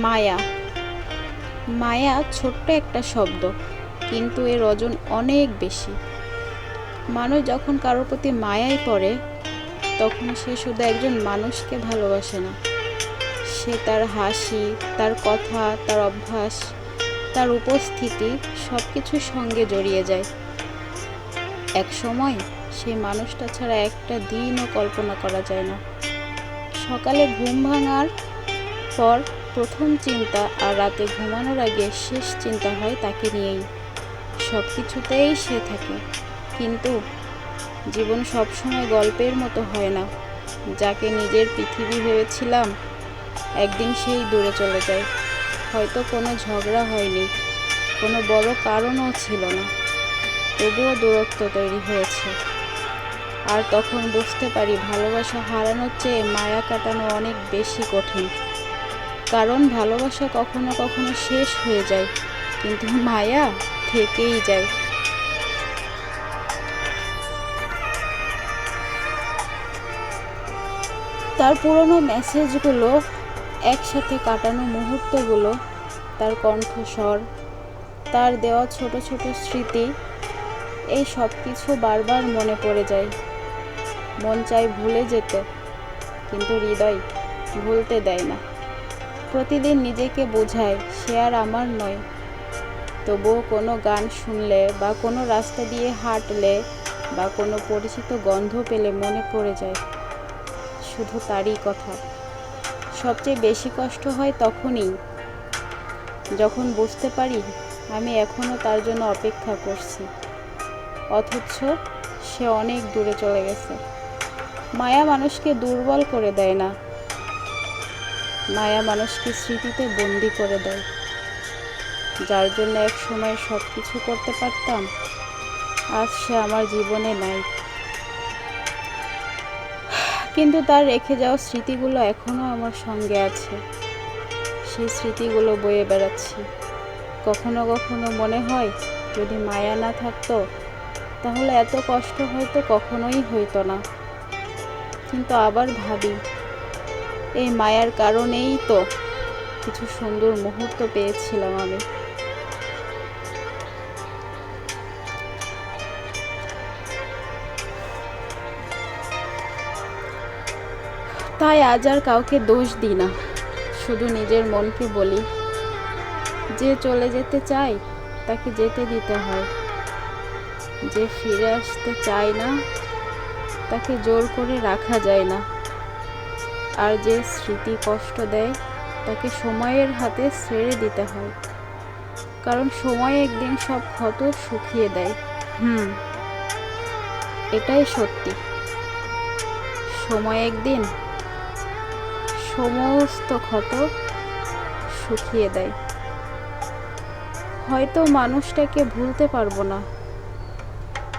মায়া। মায়া ছোট্ট একটা শব্দ, কিন্তু এর ওজন অনেক বেশি। মানুষ যখন কারোর প্রতি মায়ায় পড়ে, তখন সে শুধু একজন মানুষকে ভালোবাসে না, সে তার হাসি, তার কথা, তার অভ্যাস, তার উপস্থিতি সব কিছুর সঙ্গে জড়িয়ে যায়। এক সময় সেই মানুষটা ছাড়া একটা দিনও কল্পনা করা যায় না। সকালে ঘুম ভাঙার পর প্রথম চিন্তা আর রাতে ঘুমানোর আগে শেষ চিন্তা হয় তাকে নিয়েই। সব কিছুতেই সে থাকে, কিন্তু জীবন সবসময় গল্পের মতো হয় না। যাকে নিজের পৃথিবী ভেবেছিলাম, একদিন সেই দূরে চলে যায়। হয়তো কোনো ঝগড়া হয়নি, কোনো বড় কারণও ছিল না, তবুও দূরত্ব তৈরি হয়েছে। আর তখন বুঝতে পারি ভালোবাসা হারানোর চেয়ে মায়া কাটানো অনেক বেশি কঠিন। কারণ ভালোবাসা কখনো কখনো শেষ হয়ে যায়, কিন্তু মায়া থেকেই যায়। তার পুরনো মেসেজগুলো, একসাথে কাটানো মুহূর্তগুলো, তার কণ্ঠস্বর, তার দেওয়া ছোট ছোট স্মৃতি, এই সব কিছু বারবার মনে পড়ে যায়। মন চায় ভুলে যেতে, কিন্তু হৃদয় ভুলতে দেয় না। প্রতিদিন নিজেকে বোঝায় সে আর আমার নয়, তবুও কোনো গান শুনলে বা কোনো রাস্তা দিয়ে হাঁটলে বা কোনো পরিচিত গন্ধ পেলে মনে পড়ে যায় শুধু তারই কথা। সবচেয়ে বেশি কষ্ট হয় তখনই, যখন বুঝতে পারি আমি এখনও তার জন্য অপেক্ষা করছি, অথচ সে অনেক দূরে চলে গেছে। মায়া মানুষকে দুর্বল করে দেয় না, মায়া মানুষকে স্মৃতিতে বন্দি করে দেয়। যার জন্য এক সময় সব কিছু করতে পারতাম, আজ সে আমার জীবনে নাই। কিন্তু তার রেখে যাওয়া স্মৃতিগুলো এখনও আমার সঙ্গে আছে। সেই স্মৃতিগুলো বয়ে বেড়াচ্ছি। কখনো কখনো মনে হয় যদি মায়া না থাকতো, তাহলে এত কষ্ট হয়তো কখনোই হইতো না। কিন্তু আবার ভাবি, এই মায়ার কারণেই তো কিছু সুন্দর মুহূর্ত পেয়েছিলাম আমি। তাই আজ আর কাউকে দোষ দিই না, শুধু নিজের মনকে বলি, যে চলে যেতে চায় তাকে যেতে দিতে হয়, যে ফিরে আসতে চায় না তাকে জোর করে রাখা যায় না, আর যে স্মৃতি কষ্ট দেয় তাকে সময়ের হাতে ছেড়ে দিতে হয়। কারণ সময় একদিন সব ক্ষত শুকিয়ে দেয়। এটাই সত্যি, সময় একদিন সমস্ত ক্ষত শুকিয়ে দেয়। হয়তো মানুষটাকে ভুলতে পারবো না,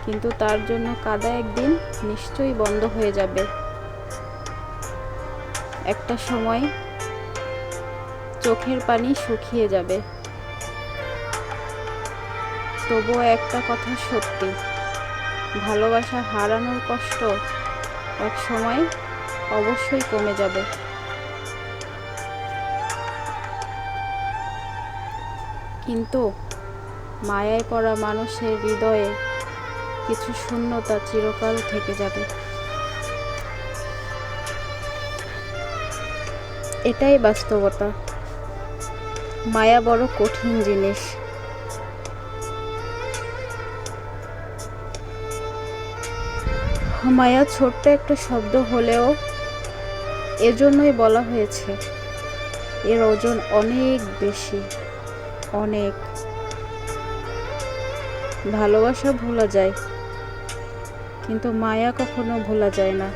কিন্তু তার জন্য কাঁদা একদিন নিশ্চয়ই বন্ধ হয়ে যাবে। একটা সময় চোখের পানি শুকিয়ে যাবে। তবুও একটা কথা সত্যি, ভালোবাসা হারানোর কষ্ট এক সময় অবশ্যই কমে যাবে। কিন্তু মায়ায় পড়া মানুষের হৃদয়ে কিছু শূন্যতা চিরকাল থেকে যাবে। এটাই বাস্তবতা। মায়া বড় কঠিন জিনিস। মায়া ছোট্ট একটা শব্দ হলেও এজন্যই বলা হয়েছে এর ওজন অনেক বেশি, অনেক। ভালোবাসা ভোলা যায়, কিন্তু মায়া কখনো ভোলা যায় না।